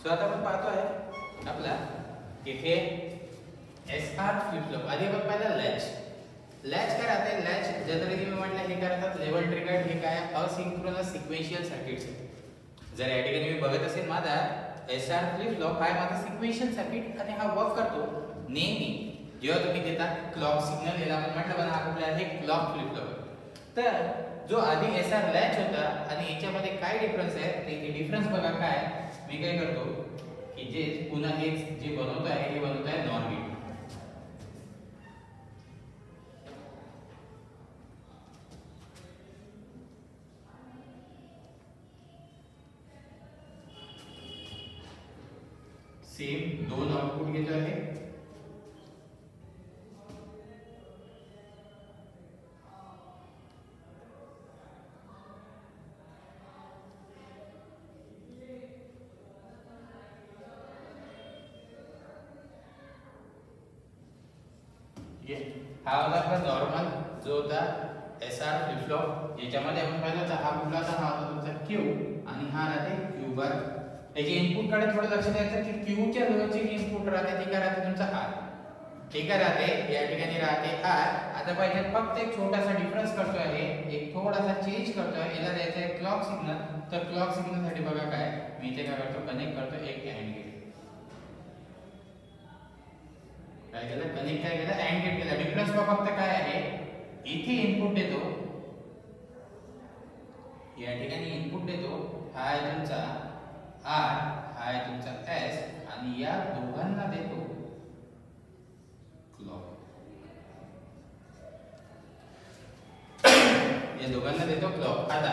So आता आपण पाहतोय आपला इथे SR फ्लिप फ्लॉप. आधी आपण पाहिलं लॅच काय राहते. लॅच जनरली मी म्हटलं हे करतात लेवल ट्रिगर्ड. हे काय असिंक्रोनस सिक्वेन्शियल सर्किट्स. जर या ठिकाणी मी बघत असेल माझा SR फ्लिप फ्लॉप हा माझा सिक्वेन्शियल सर्किट आणि हा वर्क करतो नेहमी जेव्हा तुम्ही देता क्लॉक सिग्नल. याला आपण म्हटलं बघा हा कुठला आहे क्लॉक फ्लिप फ्लॉप. तर जो आधी SR लॅच होता आणि याच्यामध्ये काय डिफरन्स आहे ते डिफरन्स बघा काय. मी काय करतो की जे पुन्हा हे जे बनवत आहे हे बनवत आहे नॉर गेट. सेम दोन आउटपुट घेतो आहे. हा होता आपला नॉर्मल जो होता SR फ्लिप फ्लॉप. याच्यामध्ये आपण पाहिलं होता हा कुठला होता. हा होता तुमचा Q आणि हा राहते Q बार. याचे इनपुट कडे थोडं लक्ष द्यायचं की Q च्या जवळचे इनपुट राहते ते काय राहते तुमचा R. ठीक आहे राहते या ठिकाणी राहते R. आता पाहिजे फक्त एक छोटासा डिफरन्स करतो आहे. एक थोडासा चेंज करतो आहे. याला द्यायचा आहे क्लॉक सिग्नल. तर क्लॉक सिग्नल साठी बघा काय मी इथे काय करतो कनेक्ट करतो एक अँड गेट. काय केलं कनेक्ट काय केलं अँड गेट केला. डिफरन्स फक्त काय आहे इथे इनपुट देतो या ठिकाणी इनपुट देतो. हा आहे तुमचा R हा आहे तुमचा S आणि या दोघांना देतो क्लॉक. या दोघांना देतो क्लॉक. आता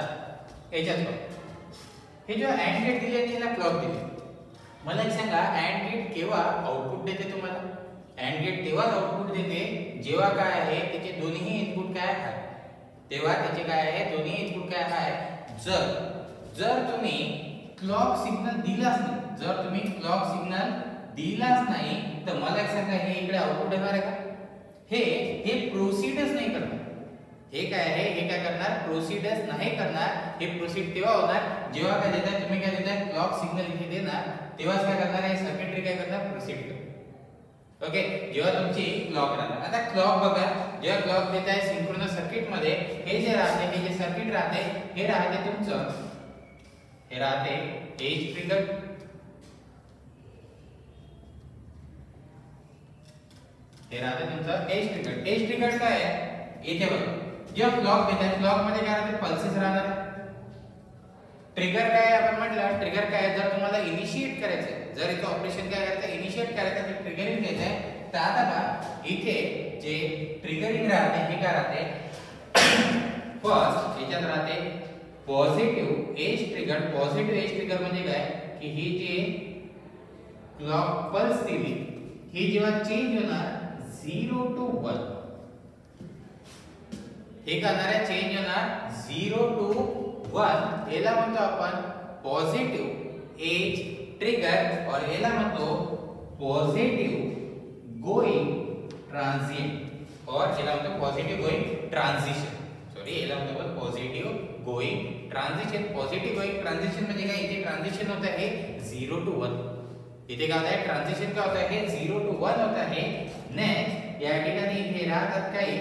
याच्यात हे जो अँड गेट दिले त्याला क्लॉक दिली. मला एक सांगा अँड गेट केव्हा आउटपुट देते तुम्हाला. अँड गेट तेव्हाच आउटपुट देते जेव्हा काय आहे त्याचे दोन्ही इनपुट काय आहे तेव्हा त्याचे काय आहे दोन्ही इनपुट काय आहे. जर तुम्ही क्लॉक सिग्नल दिलाच नाही. जर तुम्ही क्लॉक सिग्नल दिलाच नाही तर मला एक सांगा हे इकडे आउटपुट येणार आहे का. हे प्रोसीडच नाही करणार. हे काय आहे हे काय करणार प्रोसीडच नाही करणार. हे प्रोसीड तेव्हा होणार जेव्हा काय देताय तुम्ही काय देताय क्लॉक सिग्नल इथे देणार तेव्हाच काय करणार आहे सर्किटरी काय करणार प्रोसीड करणार. ओके जेव्हा तुमची क्लॉक राहणार. आता क्लॉक बघा जेव्हा क्लॉक देत आहे सिंक्रोनस सर्किट मध्ये हे जे राहते हे जे सर्किट राहते हे राहते तुमचं हे राहते एज ट्रिगर. हे राहते तुमचं एज ट्रिगर. एज ट्रिगर काय आहे इथे बघा जेव्हा क्लॉक देत आहे क्लॉक मध्ये काय राहते पल्सेस राहणार आहे. ट्रिगर काय आपण म्हटलं ट्रिगर काय जर तुम्हाला इनिशिएट करायचं जर इथे ऑपरेशन काय करायचं इनिशिएट करायचं तर ट्रिगरिंग द्यायचं आहे. तर आता पहा इथे जे ट्रिगरिंग राहते हे काय राहते फर्स्ट याच्यात राहते positive edge trigger. Positive edge trigger म्हणजे काय की ही जी क्लॉक पल्स दिली ही जेव्हा चेंज होणार 0 to 1 हे करणार आहे चेंज होणार 0 to 1 याला म्हणतो आपण पॉझिटिव्ह एज ट्रिगर और याला म्हणतो पॉझिटिव्ह गोइंग ट्रांजिएंट और याला म्हणतो पॉझिटिव्ह गोइंग ट्रांजिशन. सॉरी याला म्हणतो आपण positive going transition. Positive going transition म्हणजे काय इथे ट्रांजिशन होत आहे 0 to 1. इथे काय होत आहे ट्रांजिशन काय होत आहे 0 to 1 होत आहे. नेक्स्ट या ठिकाणी इथे राहतात काही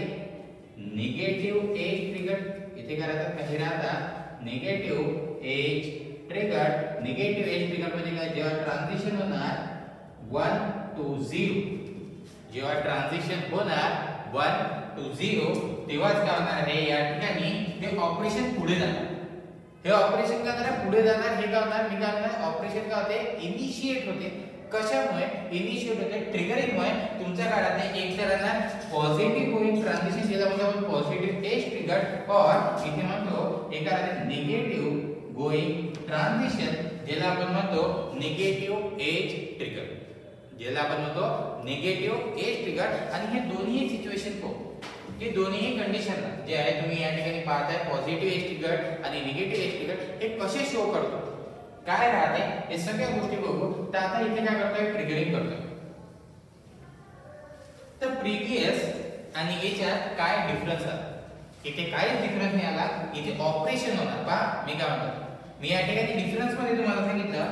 निगेटिव्ह एज ट्रिगर. इथे काय राहतात काही राहतात negative edge trigger. Negative edge trigger म्हणजे काय जेव्हा ट्रांजिशन होणार 1 to 0 जेव्हा ट्रांजिशन होणार 1 to 0 तेव्हाच काय होणार आहे या ठिकाणी हे ऑपरेशन पुढे जाणार. हे ऑपरेशन काय होणार पुढे जाणार. हे काय होणार मी काय होणार ऑपरेशन काय होते इनिशिएट होते. कशामुळे इनिशिएट होते ट्रिगरिंगमुळे. तुमच्या काळात एक तर राहणार पॉझिटिव्ह गोइंग ट्रांजिशन ज्याला म्हणतो आपण पॉझिटिव्ह एज ट्रिगर और इथे म्हणतो एका राहते निगेटिव्ह गोइंग ट्रांजिशन ज्याला आपण म्हणतो निगेटिव्ह एज ट्रिगर. ज्याला आपण म्हणतो निगेटिव्ह एज ट्रिगर. आणि हे दोन्ही सिच्युएशन को हे दोन्ही कंडिशन जे आहे तुम्ही या ठिकाणी पाहताय पॉझिटिव्ह एज ट्रिगर आणि निगेटिव्ह एज ट्रिगर हे कसे शो करतो काय राहते हे सगळ्या गोष्टी बघू. तर आता इथे काय करतोय ट्रिगरिंग करतोय. तर प्रीवियस आणि याच्यात काय डिफरन्स आहे इथे काहीच डिफरन्स नाही आला. इथे ऑपरेशन होणार पहा मी काय म्हणतो मी या ठिकाणी डिफरन्स मध्ये तुम्हाला सांगितलं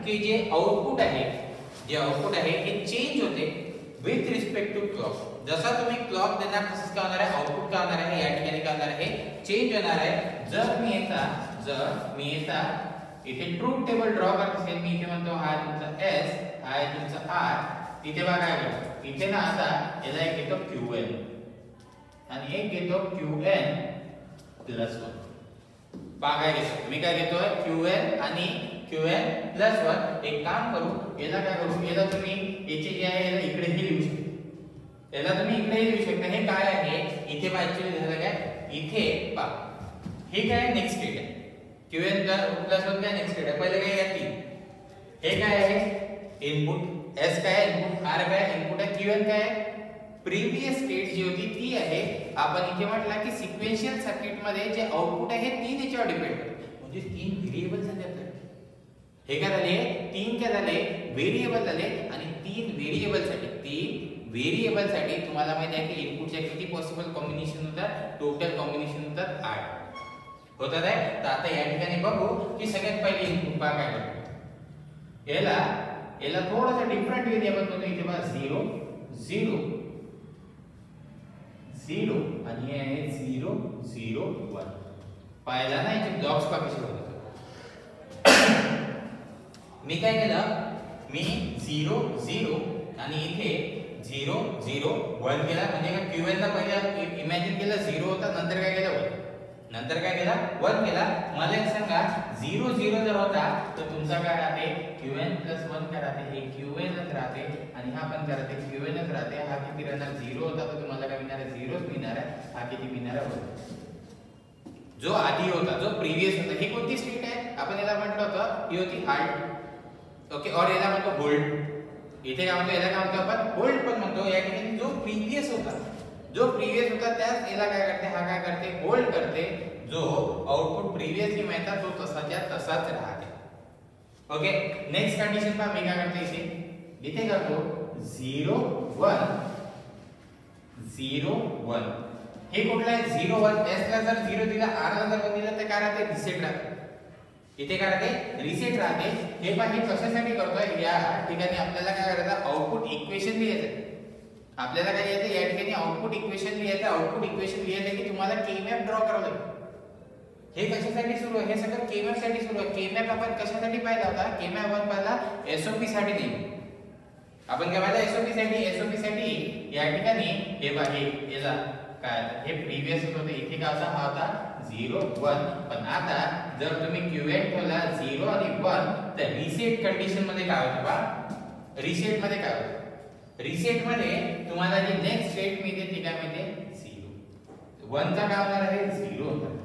की जे आउटपुट आहे हे चेंज होते विथ रिस्पेक्ट टू क्लॉक. जसा तुम्ही क्लॉक देणार तसंच काय होणार आहे, आउटपुट काय होणार आहे, या ठिकाणी काय होणार आहे, चेंज होणार आहे. जर मी येता इथे ट्रूथ टेबल ड्रॉ करत असेल, मी इथे म्हणतो हा तुमचा S, हा आहे तुमचा R. इथे बघा काय करतो, इथे ना आता याला एक घेतो Qn आणि एक घेतो Qn प्लस 1. काय घेतो मी, काय घेतोय Qn आणि Qn प्लस 1. एक काम करू, याला काय करू, याला तुम्ही याचे जे आहे याला इकडे ही लिहू शकता, याला तुम्ही इकडे लिहू शकता. हे काय आहे, इथे पहा ऍक्च्युअली झालं काय, इथे पहा हे काय नेक्स्ट स्टेट आहे, Qn प्लस 1 काय नेक्स्ट स्टेट आहे. पहिले काय आहे 3, हे काय आहे इनपुट, S काय आहे इनपुट, R काय इनपुट आहे, Qn काय आहे प्रीवियस स्टेट जी होती ती आहे. आपण इथे म्हटलं की सिक्वेन्शियल सर्किट मध्ये जे आउटपुट आहे हे 3 याच्यावर डिपेंड करते, म्हणजे 3 व्हेरिएबल झाले आपल्याकडे. हे काय झाले, 3 काय झाले व्हेरिएबल झाले. आणि 3 व्हेरिएबल साठी तुम्हाला माहिती आहे की इनपुटच्या किती पॉसिबल कॉम्बिनेशन होतात, टोटल कॉम्बिनेशन होतात 8 होतात आहे. तर आता या ठिकाणी बघू की सगळ्यात पहिले इनपुट पहा काय करतो, याला थोडासा डिफरंट व्हेरिएबल म्हणतो. इथे पहा 0 0 0 आणि हे आहे 0 0 1. पाहिला ना याचे ब्लॉक्स पहा कसे होतात. मी काय केलं, मी 0 0 आणि इथे 0 0 1 केला. म्हणजे काय Qn ला पहिले इमॅजिन केलं 0 होता, नंतर काय केलं 1, नंतर काय केला 1 केला. मला एक सांगा 0 0 जर होता तर तुमचा काय राहते Qn प्लस 1 काय राहते, हे Qn च राहते आणि हा पण काय राहते Qn च राहते. हा किती राहणार 0 होता तर तुम्हाला काय मिळणार आहे 0 च मिळणार आहे. हा किती मिळणार आहे 1. जो आधी होता, जो प्रीवियस होता, ही कोणती स्टेट आहे, आपण याला म्हटलं होतं ही होती हाल्ट. ओके, और याला म्हणतो होल्ड. इथे काय म्हणतो, याला काय म्हणतो आपण होल्ड पण म्हणतो. या ठिकाणी जो प्रीवियस होता त्याच याला काय करते, हा काय करते होल्ड करते. जो आउटपुट प्रीवियसली मिळता तो तसाच्या तसाच राहते. ओके, नेक्स्ट कंडिशन पहा, मी काय करते इथे करतो 0 1 0 1. हे कुठला आहे 0 1. S ला जर 0 दिला, R ला जर 1 दिला तर काय राहते रिसेट राहते. इथे काय राहते रिसेट राहते. हे पण हे कशासाठी करतोय, या ठिकाणी आपल्याला काय करायचं आउटपुट इक्वेशन लिहायचं. आपल्याला काय लिहायचं या ठिकाणी आउटपुट इक्वेशन लिहायचं. आउटपुट इक्वेशन लिहायचं की तुम्हाला केमॅप ड्रॉ करावं लागेल. हे कशासाठी सुरू आहे, हे सगळं केमॅप साठी सुरू आहे. केमॅप आपण कशासाठी पाहिला होता, केमॅप आपण पाहिला एसओपी साठी नाही. आपण काय पाहिला एसओपी साठी या ठिकाणी हे बाकी याला काय हे प्रीवियस होते, इथे काय होता हा होता 0 1. पण आता जर तुम्ही Qn ठेवला 0 आणि 1 तर रिसेट कंडिशन मध्ये काय होतं पहा, रिसेट मध्ये काय होतं, रिसेट मध्ये तुम्हाला जी नेक्स्ट स्टेट मिळते ती काय मिळते 0. 1 चा काय होणार आहे 0 होणार,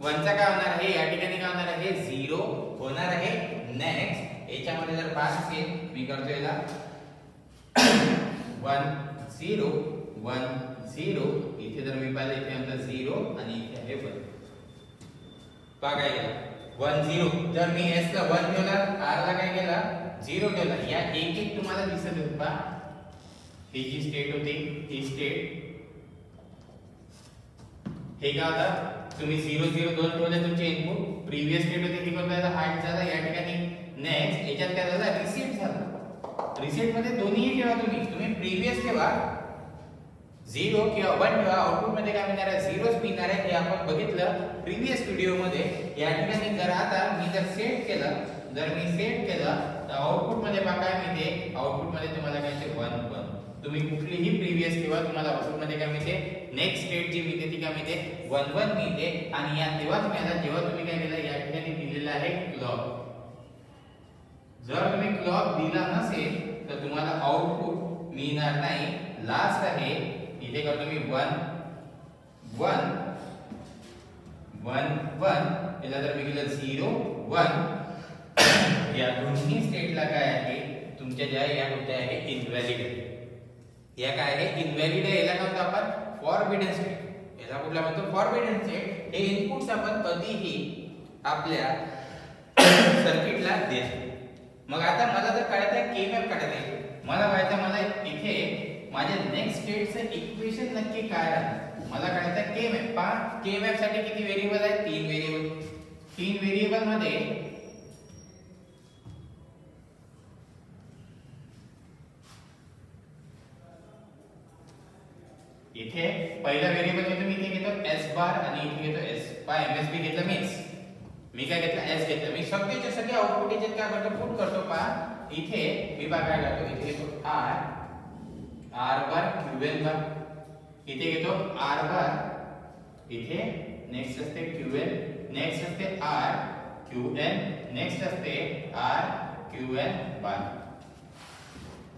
1 चा काय होणार आहे या ठिकाणी काय होणार आहे 0 होणार आहे. नेक्स्ट याच्यामध्ये जर 5 असेल, मी करतो याला 1 0 1 0. इथे जर मी पाहिलं इथे आमचा 0 आणि इथे आहे 1. पहा काय केलं 1 0. जर मी S ला 1 ठेवला, R ला काय केला 0 ठेवला. या एक एक तुम्हाला दिसत आहे पहा, ही जी स्टेट होती ही स्टेट हे काय होता, तुम्ही 0 0 2 ठेवले तुमचे इनपुट. प्रीवियस स्टेट होती ही कोणता हार्ट झाला या ठिकाणी. नेक्स्ट याच्यात काय झाला रिसेट झाला. रिसेट मध्ये दोन्हीही ठेवा तुम्ही प्रीवियस ठेवा 0 किंवा 1 ठेवा. आउटपुट मध्ये काय मिळणार आहे 0 च मिळणार आहे. हे आपण बघितलं प्रीवियस व्हिडिओ मध्ये. या ठिकाणी जर आता मी जर सेट केलं तर आउटपुट मध्ये पहा काय मिळते, आउटपुट मध्ये तुम्हाला काय मिळते 1 1. तुम्ही कुठलीही प्रीवियस ठेवा तुम्हाला आउटपुट मध्ये काय मिळते, नेक्स्ट स्टेट जी मिळते ती काय मिळते 1 1 मिळते. आणि या तेव्हाच मिळाला जेव्हा तुम्ही काय केलं, या ठिकाणी दिलेला आहे क्लॉक. जर तुम्ही क्लॉक दिला नसेल तर तुम्हाला आउटपुट मिळणार नाही. लास्ट आहे इथे करतो मी 1 1 1 1. याला जर मी केलं 0 1. या दोन्ही स्टेटला काय आहे तुमच्या ज्या या कोणत्या आहे इनव्हॅलिड आहे. या काय आहे इनव्हॅलिड आहे. याला काय म्हणतो आपण फॉरबिडन स्टेट. याला कुठला म्हणतो फॉरबिडन स्टेट. हे इनपुट्स आपण कधीही आपल्या सर्किटला देत. मग आता मला जर काढायचं आहे केमॅप काढायचं आहे, मला माहिती मला इथे माझ्या नेक्स्ट स्टेटचं इक्वेशन नक्की काय आहे मला काढायचं आहे केमॅप. पहा केमॅप साठी किती व्हेरिएबल आहे 3 व्हेरिएबल. 3 व्हेरिएबल मध्ये इथे पहिला व्हेरिएबल घेतो मी, इथे घेतो s बार आणि इथे घेतो s बाय msb घेतलं मीन्स मी काय घेतलं s घेतलं मी सगळेच्या सगळे आउटपुट याच्यात काय करतो पुट करतो पहा इथे मी काय करतो इथे घेतो r बार qn बार इथे घेतो r बार इथे नेक्स्ट असते qn नेक्स्ट असते r qn नेक्स्ट असते r qn बार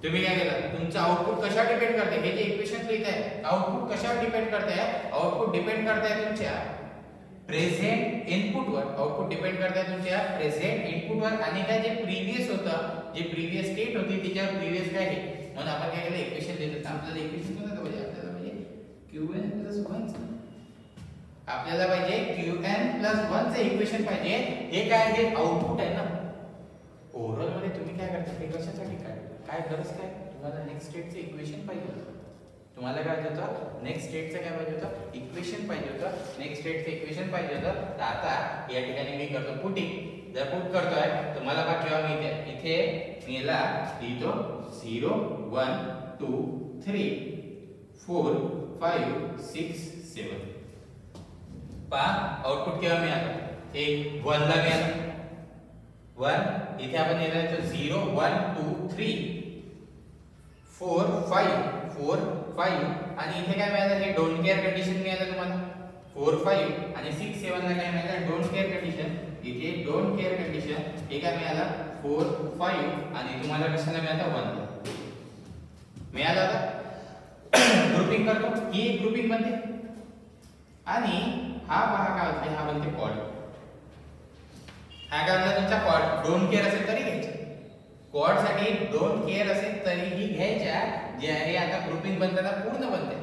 तुम्ही काय केलं तुमचं आउटपुट कशावर डिपेंड करते हे जे इक्वेशन लिहित आहे आउटपुट कशावर डिपेंड करते आउटपुट डिपेंड करते तुमच्या प्रेझेंट इनपुटवर आउटपुट डिपेंड करते तुमच्या प्रेझेंट इनपुटवर आणि काय जे प्रीवियस होतं जे प्रीवियस स्टेट होती त्याच्यावर प्रीवियस काय आहे म्हणून आपण काय केलं इक्वेशन लिहिलं आपल्याला इक्वेशन कोणतं पाहिजे आपल्याला पाहिजे qn + 1 आपल्याला पाहिजे qn + 1 चे इक्वेशन पाहिजे हे काय आहे आउटपुट आहे ना ओव्हरऑल मध्ये तुम्ही काय करता हे कशासाठी काय गरज काय तुम्हाला नेक्स्ट स्टेटचे इक्वेशन पाहिजे होतं तुम्हाला काय होतं नेक्स्ट स्टेटचं काय पाहिजे होतं इक्वेशन पाहिजे होतं नेक्स्ट स्टेटचं इक्वेशन पाहिजे होतं तर आता या ठिकाणी मी करतो पुटिंग जर पुट करतोय तर मला बघा केव्हा मिळते इथे मी याला लिहितो 0 1 2 3 4 5 6 7 पहा आउटपुट केव्हा मिळालं एक 1 ला मिळालं 1 इथे आपण लिहिलं तर 0 1 2 3 4 5 4 5 आणि इथे काय मिळालं हे डोंट केअर कंडिशन मिळालं तुम्हाला 4 5 आणि 6 7 ला काय मिळालं डोंट केअर कंडिशन इथे डोंट केअर कंडिशन हे काय मिळालं 4 5 आणि तुम्हाला कशाला मिळालं 1 मिळालं आता ग्रुपिंग करतो ही एक ग्रुपिंग बनते आणि हा पहा काय होतं हा बनते क्वाड हा काय म्हणला तुमचा क्वाड डोंट केअर असेल तरी घ्यायचा क्वाड साठी डोंट केअर असेल तरीही घ्यायच्या जे आहे आता ग्रुपिंग बनताना पूर्ण बनते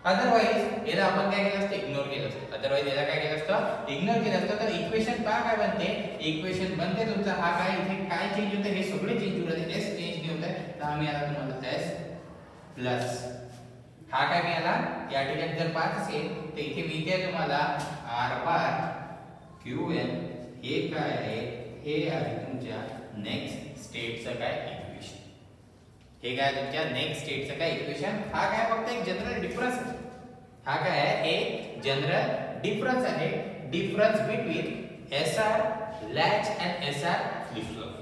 अदरवाइज याला आपण काय केलं असतं इग्नोर केलं असतं अदरवाइज याला काय केलं असतं इग्नोर केलं असतं तर इक्वेशन पहा काय बनते इक्वेशन बनते तुमचा हा काय इथे काय चेंज होतं हे सगळे चेंज होत आहे s चेंज नाही होत आहे तर आम्ही याला तुम्हाला s प्लस हा काय मिळाला या ठिकाणी जर 5 असेल तर इथे मिळते तुम्हाला r बार qn हे काय आहे हे आहे तुमच्या नेक्स्ट स्टेटचं काय इक्वेशन हे काय तुमच्या नेक्स्ट स्टेटचं काय इक्वेशन हा काय फक्त एक जनरल डिफरन्स आहे हा काय आहे एक जनरल डिफरन्स आहे difference between SR latch and SR flip flop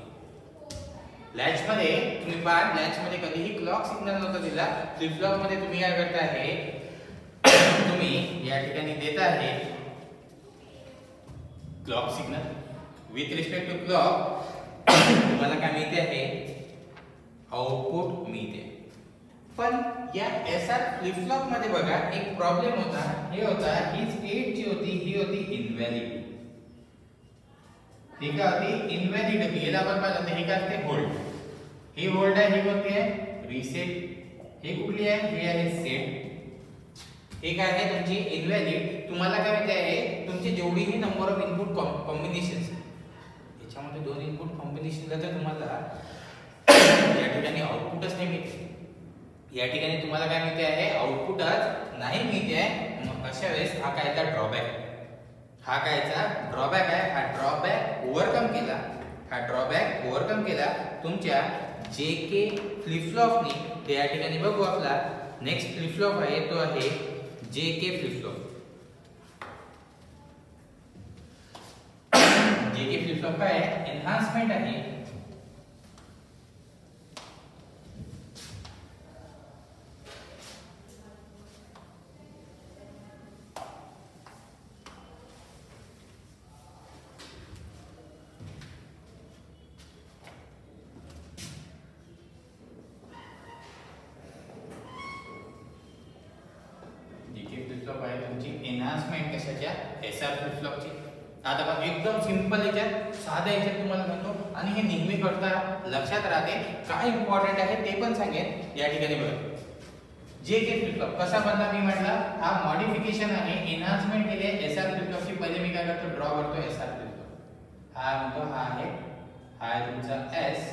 latch मध्ये तुम्ही पहा लॅच मध्ये कधीही क्लॉक सिग्नल नव्हता दिला फ्लिप फ्लॉप मध्ये तुम्ही काय करता आहे तुम्ही या ठिकाणी देता आहे clock signal with respect to clock तुम्हाला काय मिळते आहे आउटपुट मिळते पण या एसआर फ्लिप फ्लॉप मध्ये बघा एक प्रॉब्लेम होता हे होता ही स्टेट जी होती ही होती इनव्हॅलिड ही काय होती इनव्हॅलिड होती याला आपण पाहिलं हे काय असते होल्ड ही होल्ड आहे ही कोणती आहे रिसेट हे कुठली आहे हे आहे सेट हे काय आहे तुमची इनव्हॅलिड तुम्हाला काय माहिती आहे तुमचे जेवढीही नंबर ऑफ इनपुट कॉम्बिनेशन्स याच्यामध्ये दोन इनपुट कॉम्बिनेशनला तर तुम्हाला या ठिकाणी आउटपुटच नाही मिळते या ठिकाणी तुम्हाला काय मिळते आहे आउटपुटच नाही मिळते आहे मग अशा वेळेस हा कायचा ड्रॉबॅक हा कायचा ड्रॉबॅक आहे हा ड्रॉबॅक ओव्हरकम केला तुमच्या जेके फ्लिप फ्लॉपनी ते या ठिकाणी बघू आपला नेक्स्ट फ्लिप फ्लॉप आहे तो आहे JK flip flop JK flip flop काय आहे एनहान्समेंट आहे एनहान्समेंट कशाच्या एसआर फ्लिप फ्लॉपची आता बघा एकदम सिंपल याच्यात साधा याच्यात तुम्हाला म्हणतो आणि हे नेहमी करता लक्षात राहते काय इम्पॉर्टंट आहे ते पण सांगेन या ठिकाणी बघा जेके फ्लिप फ्लॉप कसा बनला मी म्हटलं हा मॉडिफिकेशन आहे एनहान्समेंट केली आहे एसआर फ्लिप फ्लॉपची पहिले मी काय करतो ड्रॉ करतो एसआर फ्लिप फ्लॉप हा म्हणतो हा आहे तुमचा एस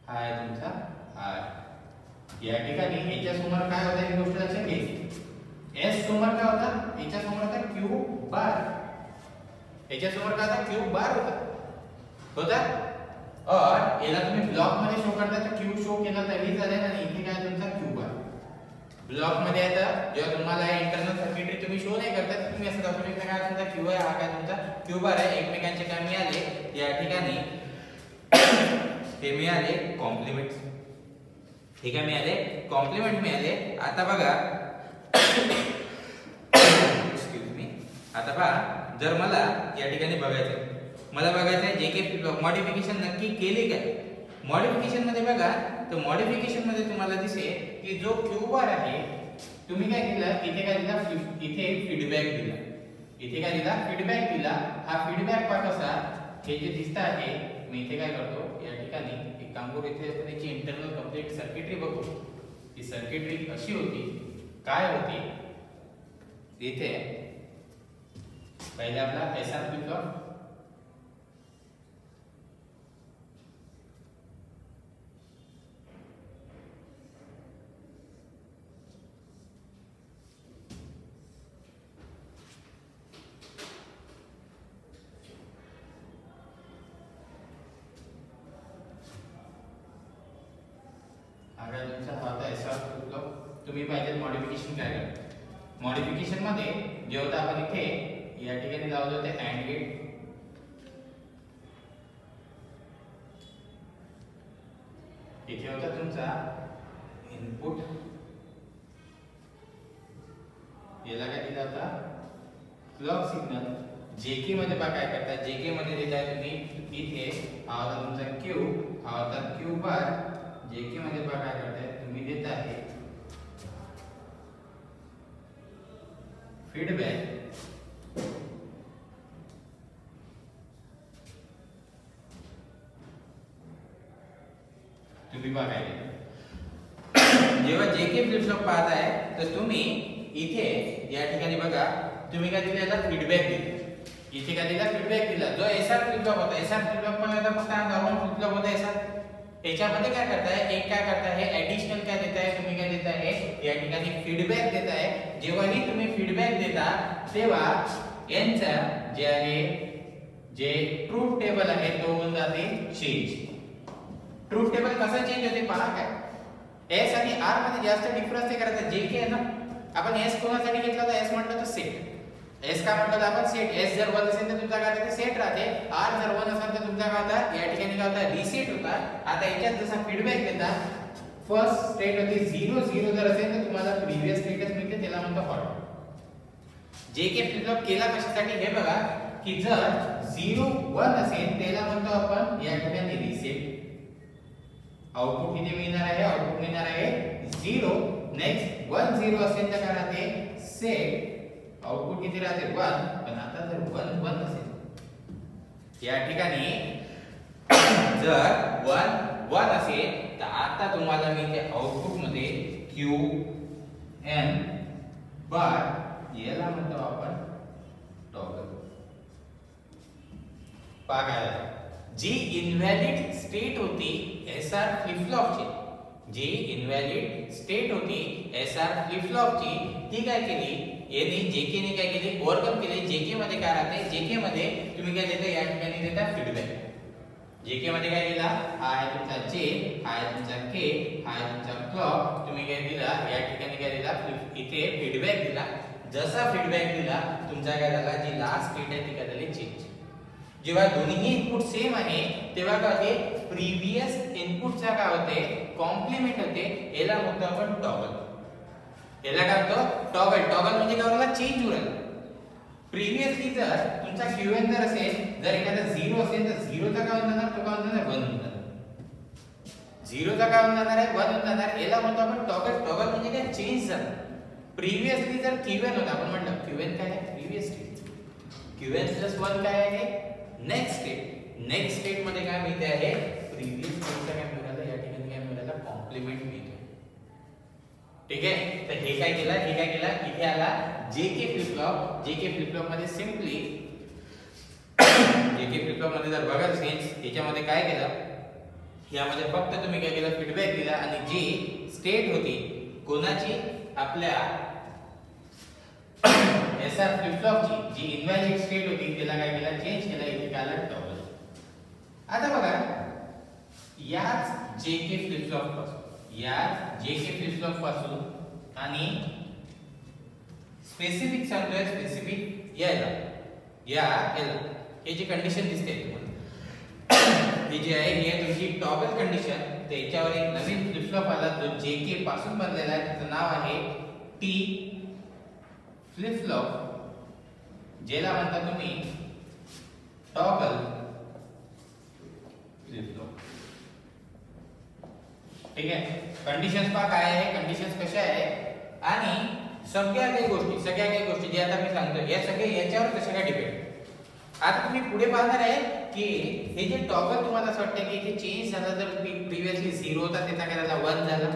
हा आहे तुमचा आर या ठिकाणी याच्या समोर काय होतं ही गोष्ट लक्षात घे एस समोर काय होता याच्या समोर होता क्यू बार याच्या समोर काय होता क्यू बार होता और याला तुम्ही ब्लॉक मध्ये शो करता तर क्यू शो केला तरी चालेल आणि इथे काय तुमचा क्यू बार ब्लॉक मध्ये आता जेव्हा तुम्हाला इंटरनल सर्किटरी तुम्ही शो नाही करता तुम्ही असं दाखवू शकता का तुमचा क्यू आहे, हा काय तुमचा क्यू बार आहे, एकमेकांचे काय मिळाले या ठिकाणी ते मिळाले कॉम्प्लिमेंट. ठीक आहे, मिळाले कॉम्प्लिमेंट मिळाले. आता बघा एक्सक्यूज मी, आता पहा जर मला या ठिकाणी मला बघायचं आहे जे के मॉडिफिकेशन नक्की केले काय. मॉडिफिकेशन मध्ये बघा तर मॉडिफिकेशन मध्ये तुम्हाला दिसेल की जो क्यू बार आहे तुम्ही काय केलं, इथे काय दिला, इथे फीडबॅक दिला, इथे काय दिला, फीडबॅक दिला. हा फीडबॅक पहा कसा, हे जे दिसत आहे मी इथे काय करतो या ठिकाणी एक काम करू, इथे आपण याची इंटरनल कंप्लीट सर्किटरी बघू. ही सर्किटरी अशी होती, काय होती, इथे पहिले आपला एसआर फ्लिप फ्लॉप, तुम्ही पाहिजे मॉडिफिकेशन काय करतो. मॉडिफिकेशन मध्ये जे होतं आपण इथे या ठिकाणी लावलं होतं अँड गेट, इथे होता तुमचा इनपुट, याला काय दिला होता क्लॉक सिग्नल. जेके मध्ये बघा काय करता, जेके मध्ये देताय तुम्ही इथे हा होता तुमचा क्यू, हा होता क्यू बार. जेके मध्ये बघा काय करताय तुम्ही देत आहे फीडबॅक, तुम्ही बघायला जेव्हा जेके फ्लिप फ्लॉप पाहत आहे तर तुम्ही इथे या ठिकाणी बघा तुम्ही काय दिलेला फीडबॅक दिला, इथे काय दिला फीडबॅक दिला. जो एसआर फ्लिप फ्लॉप होता, एसआर फ्लिप फ्लॉप मध्ये आता फक्त नॉर्मल फ्लिप फ्लॉप होता एसआर, याच्यामध्ये काय करताय, एक काय करताय ऍडिशनल काय देताय तुम्ही, काय देताय या ठिकाणी फीडबॅक देताय. जेव्हाही तुम्ही फीडबॅक देता तेव्हा यांचा जे आहे जे ट्रूथ टेबल आहे तो होऊन जाते चेंज. ट्रूथ टेबल कसा चेंज होते पहा, काय एस आणि आर मध्ये जास्त डिफरन्स ते करायचा. जे के आहे ना, आपण एस कोणासाठी घेतला होता, एस म्हटलं तर सेट, एस का म्हटलं आपण सेट. एस जर 1 असेल तर तुमचा काय होता सेट राहते, आर जर 1 असेल तर तुमचा काय होता या ठिकाणी काय होता रीसेट होता. आता याच्यात जसा फीडबॅक देता फर्स्ट स्टेट होती 0 0 जर असेल तर तुम्हाला प्रीवियस स्टेटस मिळते, त्याला म्हणतो हॉट. जे के फ्लिप फ्लॉप केला कशासाठी हे बघा की जर 0 1 असेल त्याला म्हणतो आपण या ठिकाणी रीसेट. आउटपुट किती मिळणार आहे, आउटपुट मिळणार आहे 0. नेक्स्ट 1 0 असेल तर काय राहते सेट, आउटपुट किती राहते 1. पण आता जर 1 1 असेल या ठिकाणी जर 1 1 असेल तर आता तुम्हाला मिळते आउटपुट मध्ये क्यू एन बार, याला म्हणतो आपण टॉगल. बघा जी इनव्हॅलिड स्टेट होती एसआर फ्लिप फ्लॉपची, जी इनव्हॅलिड स्टेट होती एसआर फ्लिप फ्लॉपची, ती काय केली यांनी जेके ने काय केली ओव्हरकम केली. जेके मध्ये काय राहते, जेके मध्ये तुम्ही काय देता या ठिकाणी देता फीडबॅक. जेके मध्ये काय दिला, हा आहे तुमचा जे, हा आहे तुमचा के, हा आहे तुमचा क्लॉक. तुम्ही काय दिला या ठिकाणी काय दिला इथे फीडबॅक दिला. जसा फीडबॅक दिला तुमचा काय झाला, जी लास्ट स्टेट आहे ती काय झाली चेंज. जेव्हा दोन्ही इनपुट सेम आहे तेव्हा काय होते प्रीवियस इनपुटचा काय होते कॉम्प्लिमेंट होते, याला म्हणतो आपण टॉगल. याला काय म्हणतो टॉगल. टॉगल म्हणजे काय होणार चेंज होईल. प्रीवियसली जर तुमचा क्यूएन जर असेल, जर एखादा 0 असेल तर 0 चा काय होणार, तो काय होणार 1 होणार. 0 चा काय होणार आहे 1 होणार. याला म्हणतो आपण टॉगल. टॉगल म्हणजे काय चेंज झालं. प्रीवियसली जर क्यूएन होता, आपण म्हटलं क्यूएन काय आहे प्रीवियस स्टेट, क्यूएन प्लस 1 काय आहे नेक्स्ट स्टेट. नेक्स्ट स्टेट मध्ये काय मिळते आहे प्रीवियस स्टेटचा काय मिळाला, या ठिकाणी काय मिळाला कॉम्प्लिमेंट मिळतो. ठीक आहे, तर हे काय केलं, हे काय केलं इथे आला JK flip flop. JK flip flop मध्ये सिंपली जेके फ्लिप फ्लॉप मध्ये जर बघा सेन्स याच्यामध्ये काय केलं, यामध्ये फक्त तुम्ही काय केलं फीडबॅक दिला आणि जी स्टेट होती कोणाची आपल्या एसआर फ्लिप फ्लॉपची जी इनव्हॅलिड स्टेट होती त्याला काय केलं चेंज केला, इथे काय आला टॉगल. आता बघा याच जेके फ्लिप फ्लॉप पासून, या जेके फ्लिप फ्लॉप पासून आणि स्पेसिफिक सांगतोय स्पेसिफिक याला हे जी कंडिशन दिसते तुम्हाला ही जी आहे ही तुमची टॉगल कंडिशन. त्याच्यावर एक नवीन फ्लिप फ्लॉप आला जो JK पासून बनलेला आहे. त्याचं नाव आहे T फ्लिप फ्लॉप, ज्याला म्हणता तुम्ही टॉगल फ्लिप फ्लॉप. ठीक आहे. कंडिशन्स पहा काय आहे, कंडिशन्स कशा आहे आणि सगळ्या काही गोष्टी जे आता मी सांगतो या सगळ्या याच्यावर कशा काय डिपेंड. आता तुम्ही पुढे पाहणार आहे की हे जे टॉगल तुम्हाला असं वाटतं की इथे चेंज झाला, तर प्रिव्हियसली 0 होता त्याचा काय झाला 1 झाला,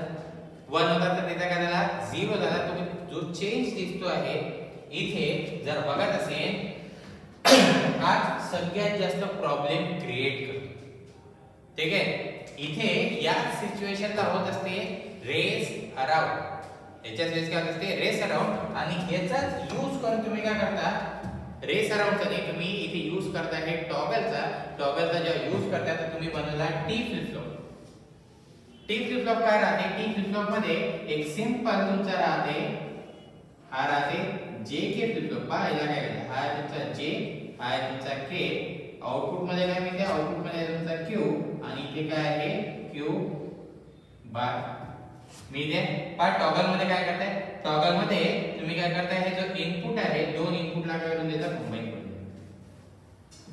1 होता तर त्याचा काय झाला 0 झाला. तुम्ही जो चेंज दिसतो आहे इथे जर बघत असेल हा सगळ्यात जास्त प्रॉब्लेम क्रिएट करतो. ठीक आहे. इथे या सिच्युएशनला होत असते रेस अराउंड, याच्याच वेळेस काय होत असते रेस अराउंड. आणि याचाच यूज करून तुम्ही काय करता, रेस अराउंडचा नाही तुम्ही इथे यूज करता हे टॉगलचा जेव्हा यूज करता तर तुम्ही बनवला T flip flop. T flip flop काय राहते, T फ्लिप फ्लॉप मध्ये एक सिंपल तुमचा राहते हा राहते JK फ्लिप फ्लॉप. पहा याला काय केलं, हा तुमचा J, हा तुमचा K. आउटपुट मध्ये काय मिळते, आउटपुट मध्ये तुमचा Q आणि इथे काय आहे Q बार मिळते. पण टॉगल मध्ये काय करताय, टॉगल मध्ये तुम्ही काय करताय हे जो इनपुट आहे दोन इनपुटला काय करून देता, कंबाईन करून देता.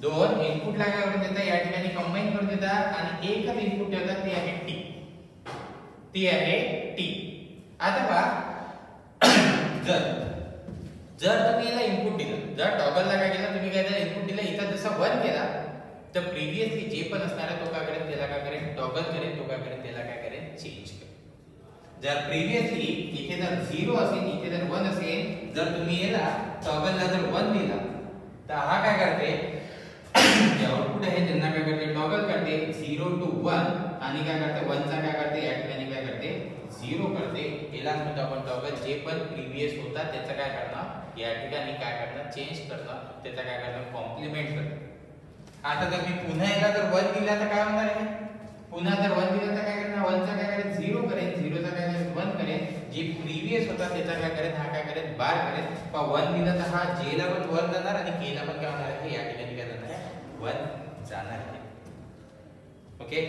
दोन इनपुटला काय करून देता या ठिकाणी कंबाईन करून देता आणि एकच इनपुट ठेवता ती आहे T. आता पहा जर तुम्ही याला इनपुट दिलं, जर टॉगलला काय केलं तुम्ही काय त्याला इनपुट दिलं, इथं जसा 1 केला तर प्रिव्हियसली जे पण असणार तो काय करेल त्याला काय करेल टॉगल करेल, तो काय करेल त्याला काय करेल चेंज करेल. जर प्रिव्हियसली इथे जर 0 असेल इथे जर 1 असेल, जर तुम्ही याला टॉगलला जर 1 दिला तर हा काय करते जे आउटपुट आहे त्यांना काय करते टॉगल करते 0 to 1 आणि काय करते 1 चा काय करते या ठिकाणी काय करते 0 करते. याला म्हणतो आपण टॉगल. जे पण प्रिव्हियस होता त्याचा काय करणार या ठिकाणी काय करणार चेंज करणार, त्याचा काय करणार कॉम्प्लिमेंट करणार. आता जर मी पुन्हा याला जर 1 दिला तर काय होणार आहे, पुन्हा जर 1 दिला तर काय करणार 1 चा काय करेल 0 करेल, 0 चा काय करेल 1 करेल. जे प्रिव्हियस होता त्याचा काय करेल हा काय करेल बार करेल. पण 1 दिला तर हा J ला पण 1 जाणार आणि K ला पण काय होणार आहे या ठिकाणी काय जाणार आहे 1 जाणार आहे. ओके.